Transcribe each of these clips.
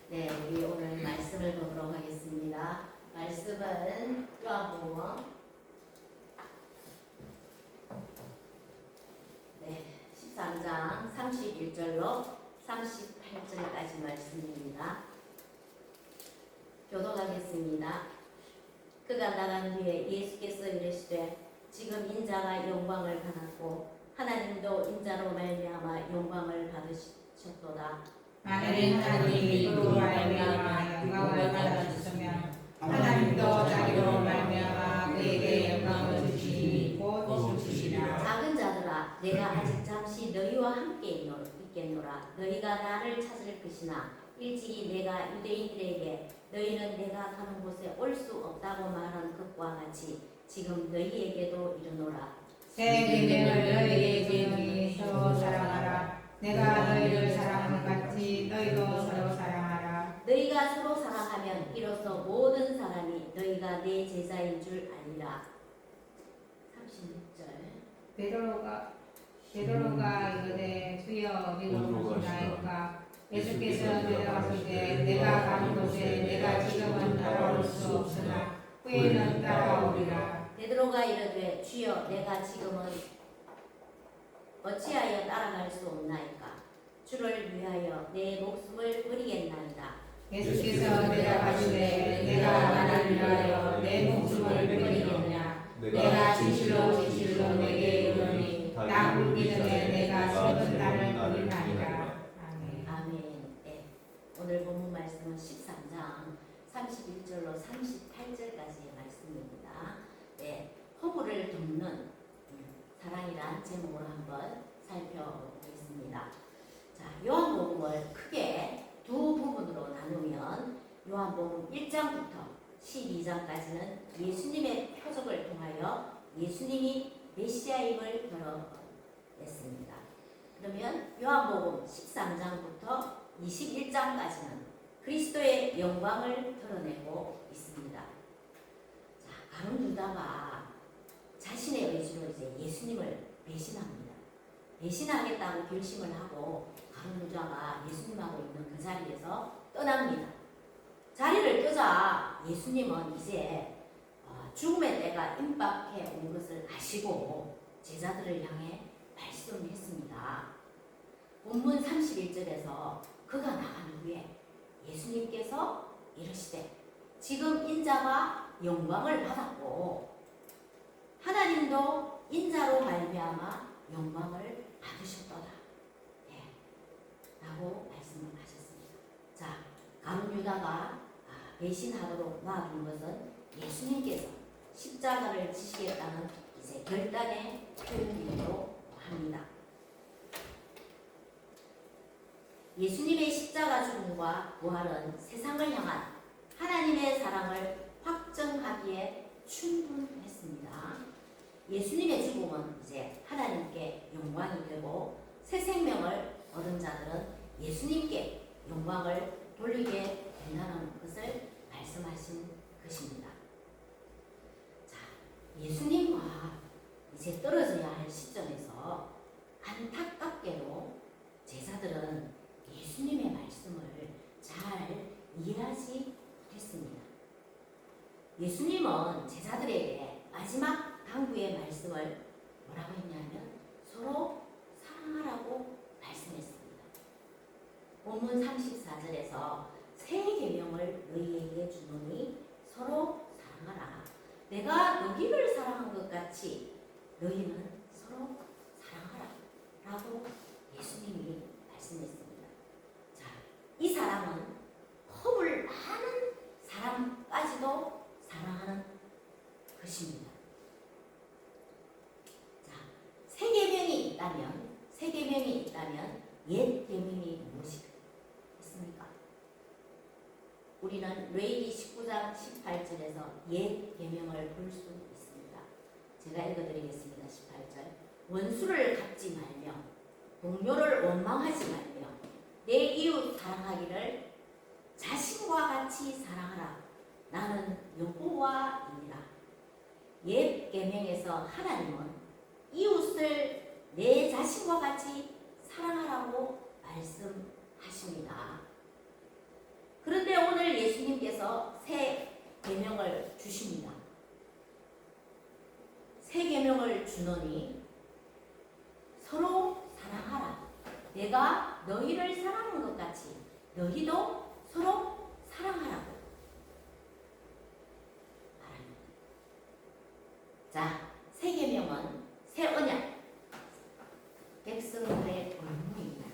네, 우리 오늘 말씀을 보도록 하겠습니다. 말씀은 요한복음 13장 31절로 38절까지 말씀입니다. 교독하겠습니다. 그가 나간 후에 예수께서 이르시되 지금 인자가 영광을 받았고 하나님도 인자로 말미암아 영광을 받으셨도다. 만일 하나님이 그로 말미암아 영광을 받으셨으면 하나님도 자기로 말미암아 그에게 영광을 주시니 곧 주시리라. 작은 자들아, 내가 아직 잠시 너희와 함께 있겠노라. 너희가 나를 찾을 것이나 일찍이 내가 유대인들에게 너희는 내가 가는 곳에 올 수 없다고 말한 것과 같이 지금 너희에게도 이르노라. 새 계명을 너희에게 주노니 서로 사랑하라. 내가 너희를 사랑한 같이 너희도 서로 사랑하라. 너희가 서로 사랑하면 이로써 모든 사람이 너희가 내 제자인 줄 아니라. 36절. 베드로가 이르되 주여 어디로 가시나이까. 예수께서 대답하시되 내가 가는 곳에 내가 지금은 따라올 수 없으나 후에는 따라오리라. 베드로가 이르되 주여 내가 지금은 어찌하여 따라갈 수 없나이까. 주를 위하여 내 목숨을 버리겠나이다. 예수께서 대답하시되 내가 나를 위하여 내 목숨을 버리겠냐. 내가 진실로 내게 이르노니 나 묻기 전에 내가 3번 나를 버리나이다. 아멘. 아멘. 네. 오늘 본문 말씀은 13장 31절로 38절까지의 말씀입니다. 네. 허물을 덮는 사랑이란 제목으로 한번 살펴보겠습니다. 자, 요한복음을 크게 두 부분으로 나누면 요한복음 1장부터 12장까지는 예수님의 표적을 통하여 예수님이 메시아임을 드러냈습니다. 그러면 요한복음 13장부터 21장까지는 그리스도의 영광을 드러내고 있습니다. 자, 가룟 유다가 자신의 의지로 이제 예수님을 배신합니다. 배신하겠다고 결심을 하고 가룟 유다가 예수님하고 있는 그 자리에서 떠납니다. 자리를 뜨자 예수님은 이제 죽음의 때가 임박해 온 것을 아시고 제자들을 향해 말씀했습니다. 본문 31절에서 그가 나간 후에 예수님께서 이르시되 지금 인자가 영광을 받았고 하나님도 인자로 말미암아 영광을 받으셨도다. 네, 라고 말씀을 하셨습니다. 자, 가룟 유다가 배신하도록 놔둔 것은 예수님께서 십자가를 지시겠다는 이제 결단의 표현이기도 합니다. 예수님의 십자가 죽음과 부활은 세상을 향한 하나님의 사랑을 확정하기에 충분했습니다. 예수님의 죽음은 이제 하나님께 영광이 되고 새 생명을 얻은 자들은 예수님께 영광을 돌리게 된다는 것을 말씀하신 것입니다. 자, 예수님과 이제 떨어져야 할 시점에서 안타깝게도 제자들은 예수님의 말씀을 잘 이해하지 못했습니다. 예수님은 제자들에게 마지막 당부의 말씀을 뭐라고 했냐면 서로 사랑하라고 말씀했습니다. 본문 34절에서 새 계명을 너희에게 주노니 서로 사랑하라. 내가 너희를 사랑한 것 같이 너희는 서로 사랑하라 라고 예수님이 말씀했습니다. 자, 이 사랑은 허물 많은 사람까지도 사랑하는 것입니다. 자, 새 계명이 있다면 옛 계명이 무엇이겠습니까? 우리는 레위기 19장 18절에서 옛 계명을 볼 수 있습니다. 제가 읽어드리겠습니다. 18절. 원수를 갚지 말며 동료를 원망하지 말며 내 이웃 사랑하기를 자신과 같이 사랑하라. 나는 여호와이니라. 옛 계명에서 하나님은 이웃을 내 자신과 같이 사랑하라고 말씀하십니다. 하나님께서 새 계명을 주십니다. 새 계명을 주노니 서로 사랑하라. 내가 너희를 사랑한 것 같이 너희도 서로 사랑하라고 말합니다. 자, 새 계명은 새 언약, 백성들의 의무입니다.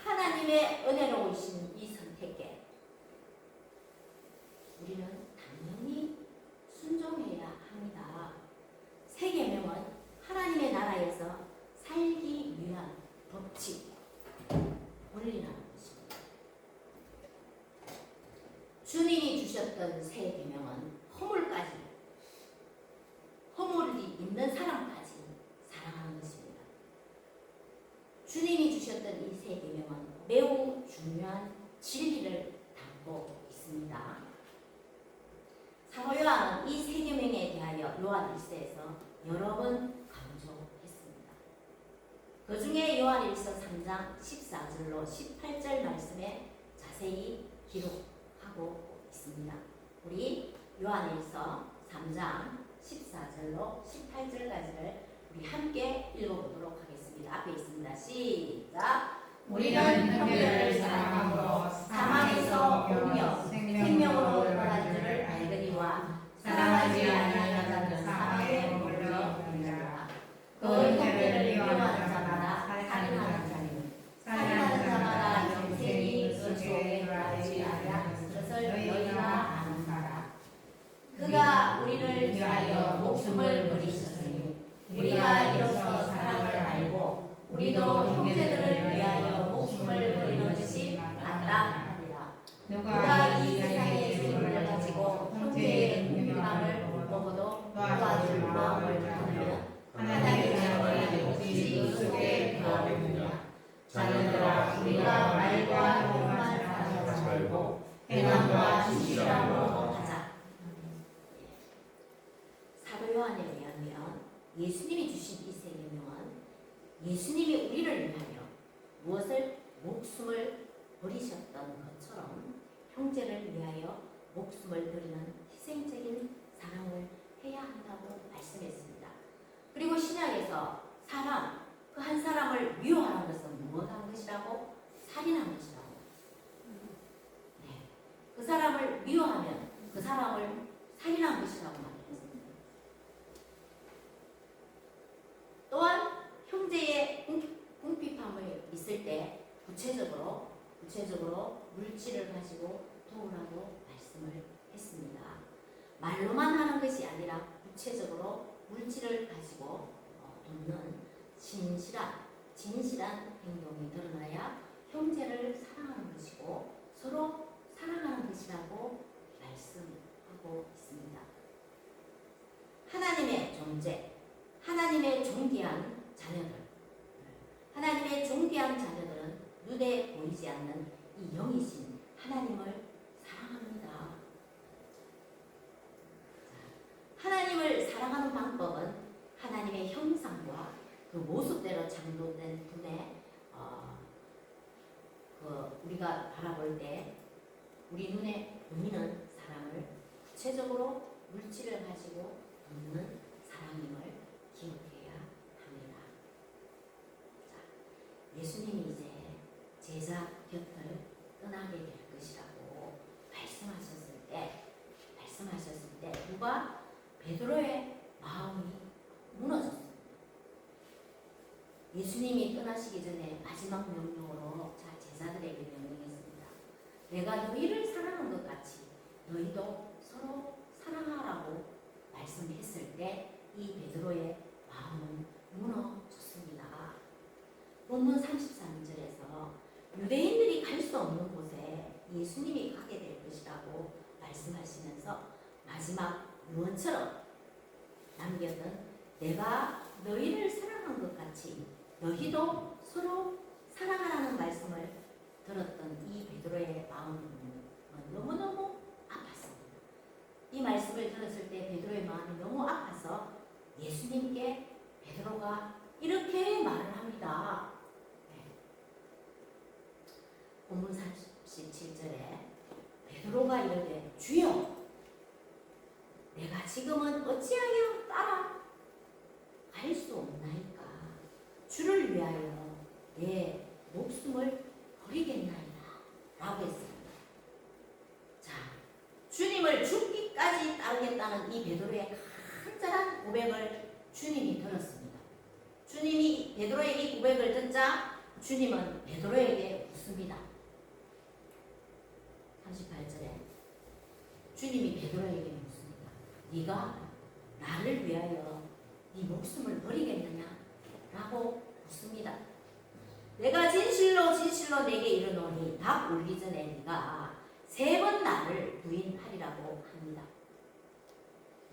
하나님의 은혜로우신 이 선택에 우리는 당연히 순종해야 합니다. 새 계명은 하나님의 나라에서 살기 위한 법칙, 원리라는 것입니다. 주님이 주셨던 새 계명은 허물이 있는 사람까지 사랑하는 것입니다. 주님이 주셨던 이 새 계명은 매우 중요한 진리를 담고 있습니다. 사도 요한은 이 새 계명에 대하여 요한 1서에서 여러 번 강조했습니다. 그 중에 요한 1서 3장 14절로 18절 말씀에 자세히 기록하고 있습니다. 우리 요한 1서 3장 14절로 18절까지를 우리 함께 읽어보도록 하겠습니다. 앞에 있습니다. 시작. 우리는 형제를 사랑함으로 사망에서 오며 생명으로 돌아간 줄을 알거니와 사랑하지 아니하는 자는 사망에 머물러 있느니라. 그 형제를 미워하는 자마다 살인하는 자니 살인하는 자마다 영생이 그 속에 들어가지 아니하는 것을 너희가 아는 바라. 그가 우리를 위하여 목숨을 버리셨으니 우리가 이로써 사랑을 알고 우리도 형제들을 위하여 목숨을 버리는 것이 마땅하니라. 누가 이 세상의 재물을 가지고 형제의 궁핍함을 보고도 도와줄 마음을 가지면 하나님의 자녀의 몫이 그 속에 거하겠느냐. 자녀들아, 우리가 말과 행동만 하지 말고 행함과 진실함으로 하자. 사도 요한에 의하면 예수님이 주신 이 새 계명은 예수님이 우리를 위하여 무엇을 목숨을 버리셨던 것처럼 형제를 위하여 목숨을 드리는 희생적인 사랑을 해야 한다고 말씀했습니다. 그리고 신약에서 그 한 사람을 미워하는 것은 무엇한 것이라고? 살인한 것이라고. 네. 그 사람을 미워하면 그 사람을 살인한 것이라고 말했습니다. 또한 형제의 궁핍함이 있을 때 구체적으로 물질을 가지고 도우라고 말씀을 했습니다. 말로만 하는 것이 아니라 구체적으로 물질을 가지고 돕는 진실한 행동이 드러나야 형제를 사랑하는 것이고 서로 사랑하는 것이라고 말씀하고 있습니다. 하나님의 존재, 하나님의 존귀한 자녀들은 눈에 보이지 않는 이 영이신 하나님을 사랑합니다. 하나님을 사랑하는 방법은 하나님의 형상과 그 모습대로 창조된 분의 우리가 바라볼 때 우리 눈에 보이는 사랑을 구체적으로 물질을 가지고 돕는 사랑임을 기억해야 합니다. 자, 예수님이 이제 제자 곁을 떠나게 될 것이라고 말씀하셨을 때 누가 베드로의 마음이 무너졌습니다. 예수님이 떠나시기 전에 마지막 명령으로 제자들에게 명령했습니다. 내가 너희를 사랑한 것 같이 너희도 서로 사랑하라고 말씀했을 때 이 베드로의 마음은 무너졌습니다. 본문 33절에서 유대인들이 갈 수 없는 곳에 예수님이 가게 될 것이라고 말씀하시면서 마지막 유언처럼 남겼던 내가 너희를 사랑한 것 같이 너희도 서로 사랑하라는 말씀을 들었던 이 베드로의 마음은 너무너무 아팠습니다. 이 말씀을 들었을 때 베드로의 마음이 너무 아파서 예수님께 베드로가 이렇게 말을 합니다. 본문 37절 베드로가 이르되 주여 내가 지금은 어찌하여 따라 갈 수 없나이까. 주를 위하여 내 목숨을 버리겠나이다 라고 했습니다. 자, 주님을 죽기까지 따르겠다는 이 베드로의 간절한 고백을 주님이 들었습니다. 주님이 베드로의 이 고백을 듣자 주님은 베드로에게 묻습니다. 38절에 주님이 베드로에게 묻습니다. 네가 나를 위하여 네 목숨을 버리겠느냐? 라고 묻습니다. 내가 진실로 진실로 내게 이르노니 닭 울기 전에 네가 3번 나를 부인하리라고 합니다.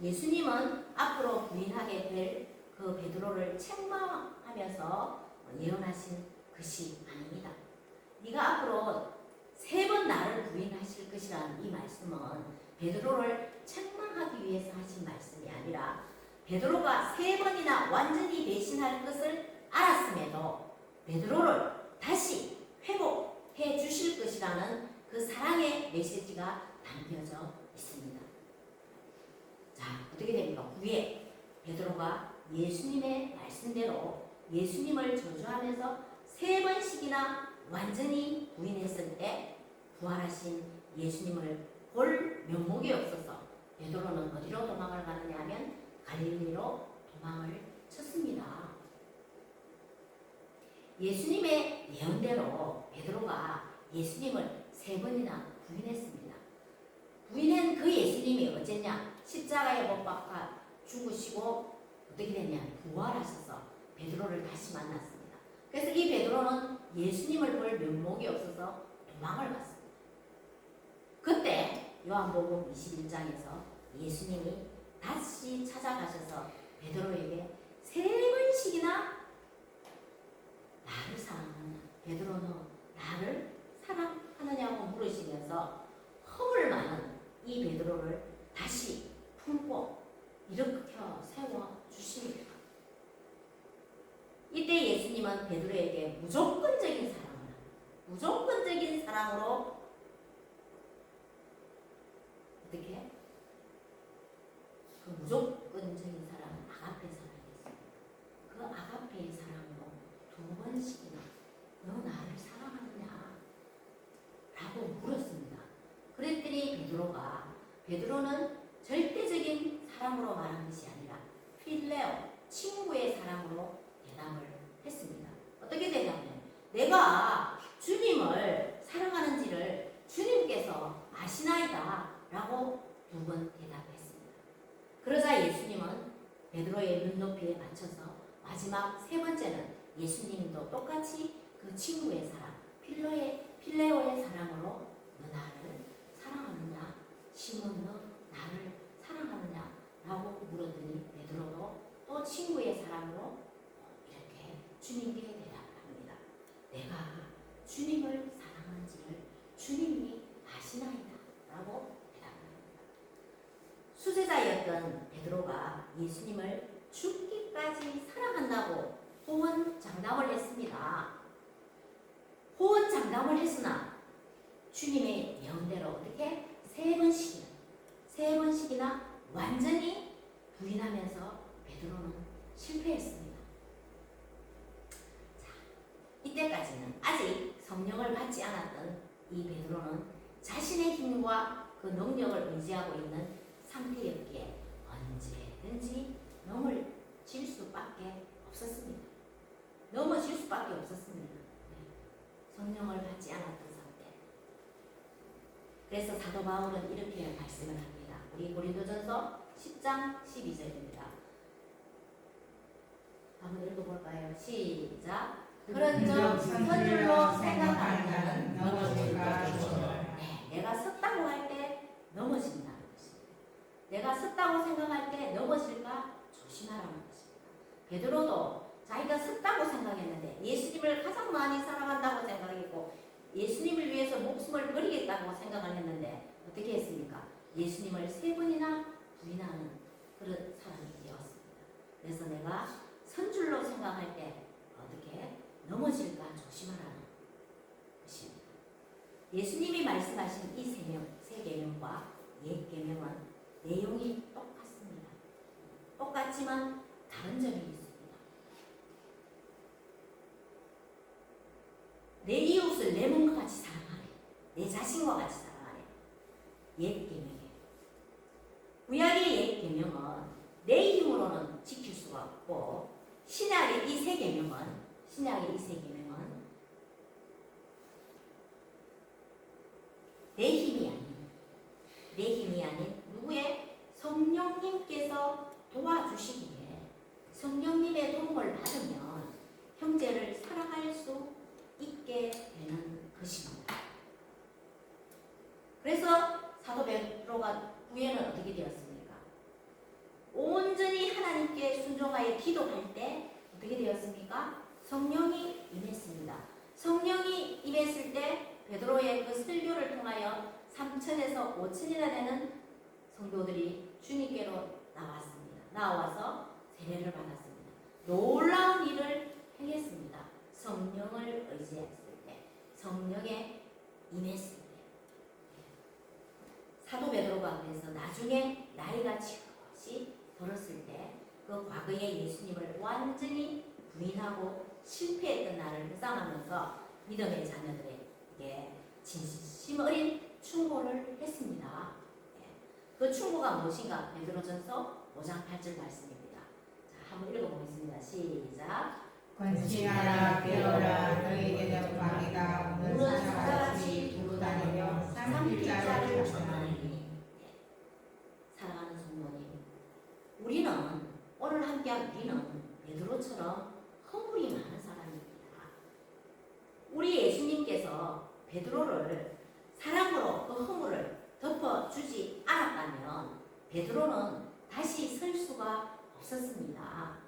예수님은 앞으로 부인하게 될 그 베드로를 책망하면서 예언하신 것이 아닙니다. 네가 앞으로 3번 나를 부인하실 것이라는 이 말씀은 베드로를 책망하기 위해서 하신 말씀이 아니라 베드로가 3번이나 완전히 배신할 것을 알았음에도 베드로를 다시 회복해 주실 것이라는 그 사랑의 메시지가 담겨져 있습니다. 자, 어떻게 됩니까? 위에 베드로가 예수님의 말씀대로 예수님을 저주하면서 3번씩이나 완전히 부인했을 때 부활하신 예수님을 볼 면목이 없어서 베드로는 어디로 도망을 가느냐 하면 갈릴리로 도망을 쳤습니다. 예수님의 예언대로 베드로가 예수님을 3번이나 부인했습니다. 부인한 그 예수님이 어쨌냐? 십자가에 못 박아 죽으시고 어떻게 됐냐? 부활하셔서 베드로를 다시 만났습니다. 그래서 이 베드로는 예수님을 볼 면목이 없어서 도망을 갔습니다. 그때 요한복음 21장에서 예수님이 다시 찾아가셔서 베드로에게 3번씩이나 나를 사랑하느냐? 베드로 너 나를 사랑하느냐고 물으시면서 허물 많은 이 베드로를 다시 품고 일으켜 세워 주십니다. 이때 예수님은 베드로에게 무조건적인 사랑으로 어떻게? 그 무조건적인 사랑은 아가페 사랑이었습니다. 그 아가페의 사랑으로 2번씩이나 너 나를 사랑하느냐? 라고 물었습니다. 그랬더니 베드로는 절대적인 사랑으로 말한 것이 아니라 필레오, 친구의 사랑으로 대답을 했습니다. 어떻게 되냐면 내가 주님을 사랑하는지를 주님께서 아시나이다 라고 2번 대답했습니다. 그러자 예수님은 베드로의 눈높이에 맞춰서 마지막 3번째는 예수님도 똑같이 그 친구의 사랑, 필레오의 사랑으로 너 나를 사랑하느냐? 시몬 너 나를 사랑하느냐? 라고 물었더니 베드로도 또 친구의 사랑으로 이렇게 주님께 대답을 합니다. 내가 주님을 사랑하는지를 주님이 아시나이다 라고 대답을 합니다. 수제자였던 베드로가 예수님을 죽기까지 사랑한다고 호언장담을 했습니다. 호언장담을 했으나 주님의 예언대로 어떻게 3번씩이나 완전히 부인하면서 베드로는 실패했습니다. 자, 이때까지는 아직 성령을 받지 않았던 이 베드로는 자신의 힘과 그 능력을 의지하고 있는 상태였기에 언제든지 넘어질 수밖에 없었습니다. 성령을 받지 않았던 상태. 그래서 사도 바울은 이렇게 말씀을 합니다. 우리 고린도전서 10장 12절입니다. 한번 읽어볼까요? 시작. 그런즉 선줄로 생각하는 자는 넘어질까 조심하라. 내가 섰다고 할 때 넘어진다는 것입니다. 내가 섰다고 생각할 때 넘어질까 조심하라는 것입니다. 베드로도 자기가 섰다고 생각했는데 예수님을 가장 많이 사랑한다고 생각했고 예수님을 위해서 목숨을 버리겠다고 생각을 했는데 어떻게 했습니까? 예수님을 3번이나 부인하는 그런 사람이 되었습니다. 그래서 내가 선줄로 생각할 때 어떻게 넘어질까 조심하라는 것입니다. 예수님이 말씀하신 이 세 새 계명과 옛 계명은 내용이 똑같습니다. 똑같지만 다른 점이 있습니다. 내 이웃을 내 몸과 같이 사랑하래. 내 자신과 같이 사랑하래. 옛 계명이에요. 구약의 옛 계명은 내 힘으로는 지킬 수가 없고 신약의 이 새 계명은 내 힘이 아닌 누구의 성령님께서 도와주시기에 성령님의 도움을 받으면 형제를 사랑할 수 있게 되는 것입니다. 그래서 사도 베드로가 후에는 어떻게 되었습니까? 온전히 하나님께 순종하여 기도할 때 어떻게 되었습니까? 성령이 임했습니다. 성령이 임했을 때 베드로의 그 설교를 통하여 3,000에서 5,000이나 되는 성도들이 주님께로 나왔습니다. 나와서 세례를 받았습니다. 놀라운 일을 행했습니다. 성령을 의지했을 때, 성령에 임했을 때. 사도 베드로가 그래서 나중에 나이가 지긋이 들었을 때 그 과거의 예수님을 완전히 부인하고 실패했던 나를 회상하면서 믿음의 자녀들에게 진심 어린 충고를 했습니다. 그 충고가 무엇인가? 베드로전서 5장 8절 말씀입니다. 자, 한번 읽어보겠습니다. 시작. 권신하라 깨어라 너희에게는 마귀가 우는 사자같이 두루 다니며 삼킬자를 찾아나니. 사랑하는 성도님, 우리는 오늘 함께한 우리는 베드로처럼 허물이 많은 사람입니다. 우리 예수님께서 베드로를 사랑으로 그 허물을 덮어주지 않았다면 베드로는 다시 설 수가 없었습니다.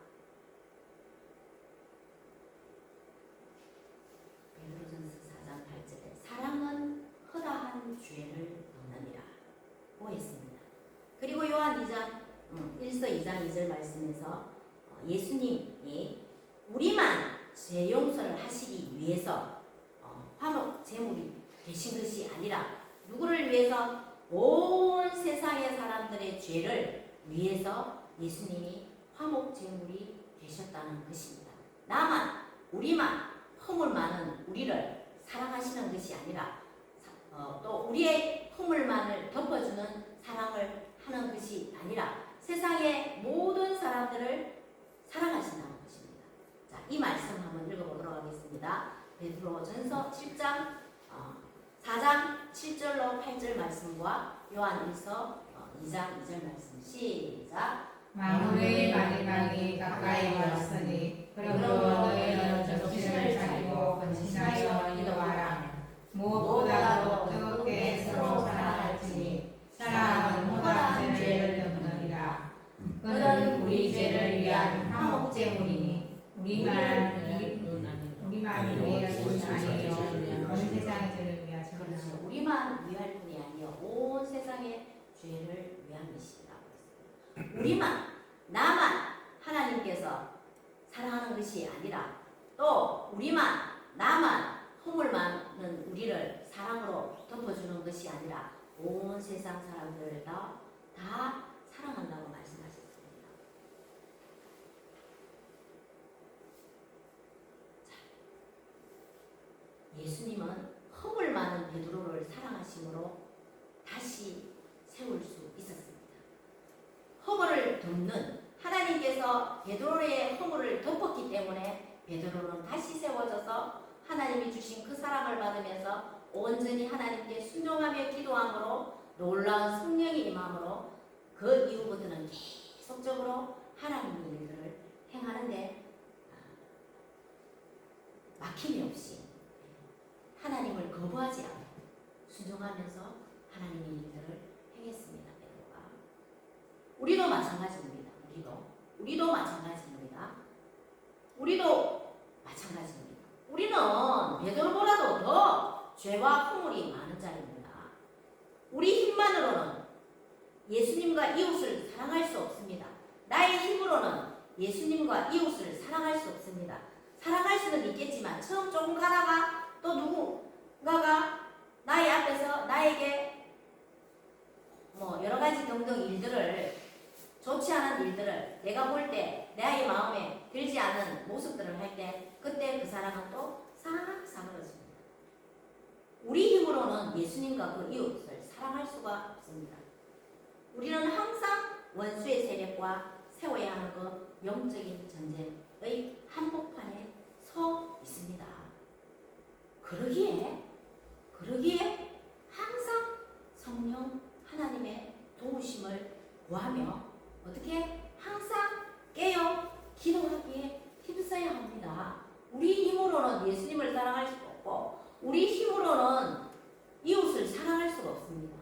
베드로전서 4장 8절에 사랑은 허다한 죄를 덮느니라 고 했습니다. 그리고 요한 2장 1서 2장 2절 말씀에서 예수님이 우리만 죄 용서를 하시기 위해서 화목 제물이 되신 것이 아니라 누구를 위해서? 온 세상의 사람들의 죄를 위해서 예수님이 화목 제물이 되셨다는 것입니다. 우리만 허물 많은 우리를 사랑하시는 것이 아니라 또 우리의 허물만을 덮어주는 사랑을 하는 것이 아니라 세상의 모든 사람들을 사랑하신다는 것입니다. 자, 이 말씀 한번 읽어보도록 하겠습니다. 베드로전서 7장 4장 7절로 8절 말씀과 요한 1서 2장 2절 말씀 시작. 만물의 마지막이 가까이 왔으니 그러므로 너희는 정신을 차리고 권신하여 기도하라. 무엇보다도 뜨겁게 서로 사랑할지니 사랑은 허다한 죄를 덮느니라. 그는 우리 죄를 위한 화목제물이니 우리만 위할 뿐이 아니요 온 세상의 죄를 위하시라. 그렇죠. 우리만 위할 뿐이 아니요 온 세상의 죄를 위함이시라고 했습니다. 우리만 나만 하나님께서 사랑하는 것이 아니라 또 나만 허물 많은 우리를 사랑으로 덮어주는 것이 아니라 온 세상 사람들을 다 사랑한다고 말씀하셨습니다. 자, 예수님은 허물 많은 베드로를 사랑하심으로 다시 세울 수 있었습니다. 허물을 덮는 하나님께서 베드로의 허물을 덮었기 때문에 베드로는 다시 세워져서 하나님이 주신 그 사랑을 받으면서 온전히 하나님께 순종하며 기도함으로 놀라운 성령의 임함으로 그 이후부터는 계속적으로 하나님의 일들을 행하는데 막힘이 없이 하나님을 거부하지 않고 순종하면서 하나님의 일들을 행했습니다. 베드로가. 우리도 마찬가지입니다. 우리도 마찬가지입니다. 우리는 베드로보다도 더 죄와 허물이 많은 자입니다. 우리 힘만으로는 예수님과 이웃을 사랑할 수 없습니다. 나의 힘으로는 예수님과 이웃을 사랑할 수 없습니다. 사랑할 수는 있겠지만 처음 조금 가다가 또 누군가가 나의 앞에서 나에게 불편한 일들을 내가 볼 때 나의 마음에 들지 않은 모습들을 할 때 그때 그 사람은 또 싹 사그러집니다. 우리 힘으로는 예수님과 그 이웃을 사랑할 수가 없습니다. 우리는 항상 원수의 세력과 세워야 하는 그 영적인 전쟁의 한복판에 서 있습니다. 그러기에 항상 성령 하나님의 도우심을 구하며 어떻게 항상 깨어 기도하기에 힘써야 합니다. 우리 힘으로는 예수님을 사랑할 수가 없고 우리 힘으로는 이웃을 사랑할 수가 없습니다.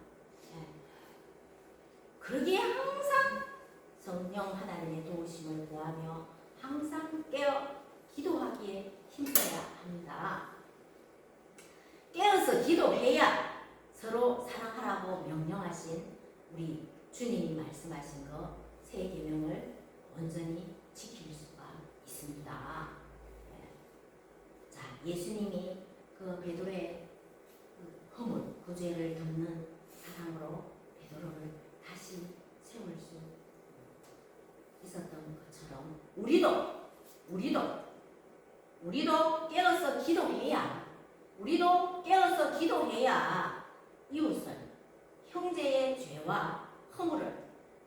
그러기에 항상 성령 하나님의 도우심을 구하며 항상 깨어 기도하기에 힘써야 합니다. 깨어서 기도해야 서로 사랑하라고 명령하신 우리 주님이 말씀하신 거 세 계명을 온전히 지킬 수가 있습니다. 자, 예수님이 그 베드로의 그 허물, 그 죄를 덮는 사랑으로 베드로를 다시 세울 수 있었던 것처럼 우리도 깨어서 기도해야 이웃을 형제의 죄와 허물을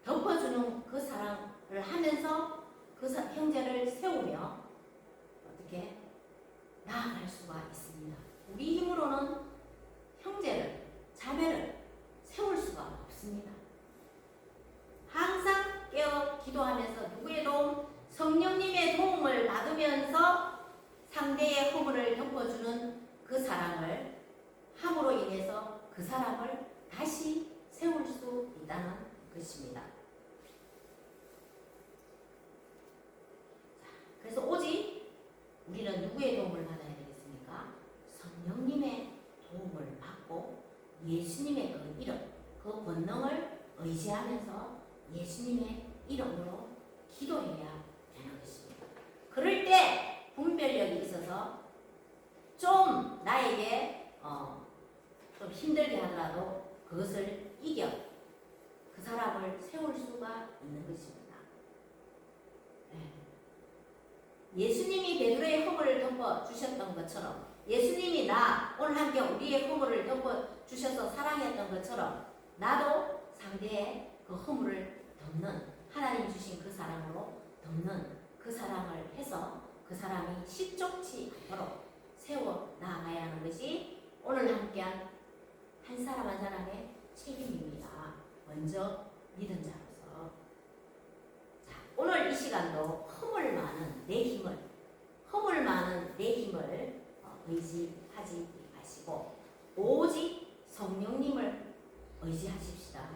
덮어주는 그 사랑을 하면서 그 형제를 세우며 어떻게 나아갈 수가 있습니다. 우리 힘으로는 형제를 자매를 세울 수가 없습니다. 항상 깨어 기도하면서 누구의 도움? 성령님의 도움을 받으면서 상대의 허물을 덮어주는 그 사랑을 함으로 인해서 그 사람을 다시 세울 수 있다는 것입니다. 그래서 오직 우리는 누구의 도움을 받아야 되겠습니까? 성령님의 도움을 받고 예수님의 그 이름, 그 권능을 의지하면서 예수님의 이름으로 기도해야 되는 것입니다. 그럴 때 분별력이 있어서 좀 나에게 좀 힘들게 하더라도 그것을 이겨 그 사람을 세울 수가 있는 것입니다. 예수님이 베드로의 허물을 덮어 주셨던 것처럼 예수님이 오늘 함께 우리의 허물을 덮어 주셔서 사랑했던 것처럼 나도 상대의 그 허물을 덮는 하나님 주신 그 사랑으로 덮는 그 사랑을 해서 그 사람이 실족치 않도록 세워 나가야 하는 것이 오늘 함께한 한 사람 한 사람의 책임입니다. 먼저 믿은 자로서. 자, 오늘 이 시간도 허물 많은 내 힘을 의지하지 마시고 오직 성령님을 의지하십시다.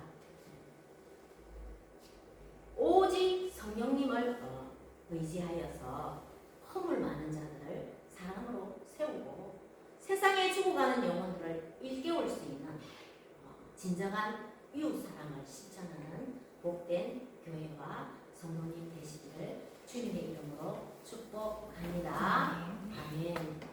오직 성령님을 의지하여서 허물 많은 자들을 사랑으로 세우고 세상에 죽어가는 영혼들을 일깨울 수 있는 진정한 이웃사랑을 실천하는 복된 교회와 성도님 되시기를 주님의 이름으로 축복합니다. 아멘.